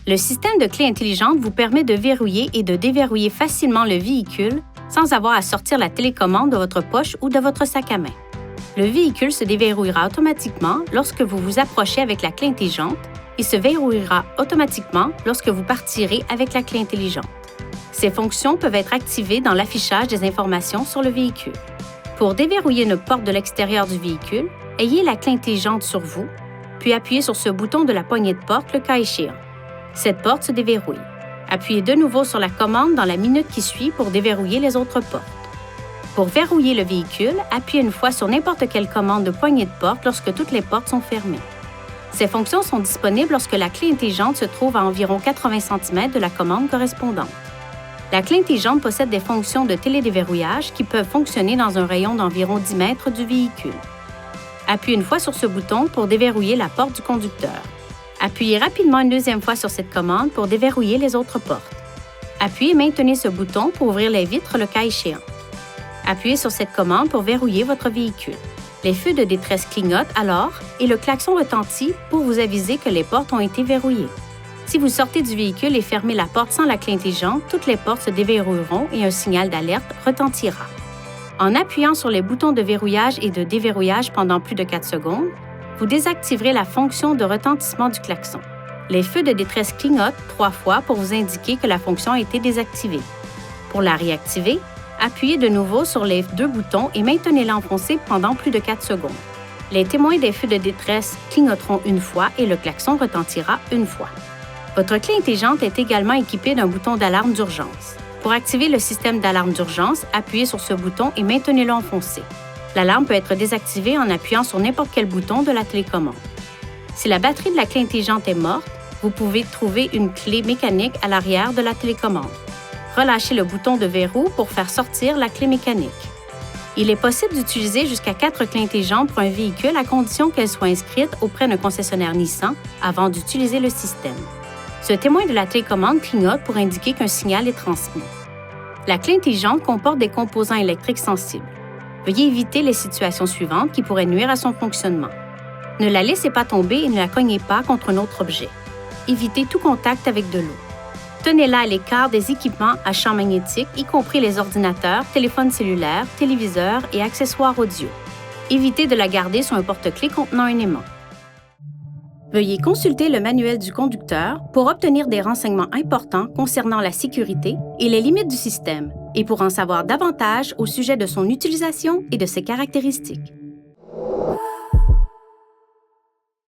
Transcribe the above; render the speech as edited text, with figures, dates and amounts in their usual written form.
Le système de clé intelligente vous permet de verrouiller et de déverrouiller facilement le véhicule sans avoir à sortir la télécommande de votre poche ou de votre sac à main. Le véhicule se déverrouillera automatiquement lorsque vous vous approchez avec la clé intelligente et se verrouillera automatiquement lorsque vous partirez avec la clé intelligente. Ces fonctions peuvent être activées dans l'affichage des informations sur le véhicule. Pour déverrouiller une porte de l'extérieur du véhicule, ayez la clé intelligente sur vous, puis appuyez sur ce bouton de la poignée de porte le cas échéant. Cette porte se déverrouille. Appuyez de nouveau sur la commande dans la minute qui suit pour déverrouiller les autres portes. Pour verrouiller le véhicule, appuyez une fois sur n'importe quelle commande de poignée de porte lorsque toutes les portes sont fermées. Ces fonctions sont disponibles lorsque la clé intelligente se trouve à environ 80 cm de la commande correspondante. La clé intelligente possède des fonctions de télédéverrouillage qui peuvent fonctionner dans un rayon d'environ 10 mètres du véhicule. Appuyez une fois sur ce bouton pour déverrouiller la porte du conducteur. Appuyez rapidement une deuxième fois sur cette commande pour déverrouiller les autres portes. Appuyez et maintenez ce bouton pour ouvrir les vitres le cas échéant. Appuyez sur cette commande pour verrouiller votre véhicule. Les feux de détresse clignotent alors et le klaxon retentit pour vous aviser que les portes ont été verrouillées. Si vous sortez du véhicule et fermez la porte sans la clé intelligente, toutes les portes se déverrouilleront et un signal d'alerte retentira. En appuyant sur les boutons de verrouillage et de déverrouillage pendant plus de 4 secondes, vous désactiverez la fonction de retentissement du klaxon. Les feux de détresse clignotent 3 fois pour vous indiquer que la fonction a été désactivée. Pour la réactiver, appuyez de nouveau sur les 2 boutons et maintenez-la enfoncée pendant plus de 4 secondes. Les témoins des feux de détresse clignoteront une fois et le klaxon retentira une fois. Votre clé intelligente est également équipée d'un bouton d'alarme d'urgence. Pour activer le système d'alarme d'urgence, appuyez sur ce bouton et maintenez-le enfoncé. L'alarme peut être désactivée en appuyant sur n'importe quel bouton de la télécommande. Si la batterie de la clé intelligente est morte, vous pouvez trouver une clé mécanique à l'arrière de la télécommande. Relâchez le bouton de verrou pour faire sortir la clé mécanique. Il est possible d'utiliser jusqu'à 4 clés intelligentes pour un véhicule à condition qu'elles soient inscrites auprès d'un concessionnaire Nissan avant d'utiliser le système. Ce témoin de la télécommande clignote pour indiquer qu'un signal est transmis. La clé intelligente comporte des composants électriques sensibles. Veuillez éviter les situations suivantes qui pourraient nuire à son fonctionnement. Ne la laissez pas tomber et ne la cognez pas contre un autre objet. Évitez tout contact avec de l'eau. Tenez-la à l'écart des équipements à champ magnétique, y compris les ordinateurs, téléphones cellulaires, téléviseurs et accessoires audio. Évitez de la garder sur un porte-clés contenant un aimant. Veuillez consulter le manuel du conducteur pour obtenir des renseignements importants concernant la sécurité et les limites du système et pour en savoir davantage au sujet de son utilisation et de ses caractéristiques.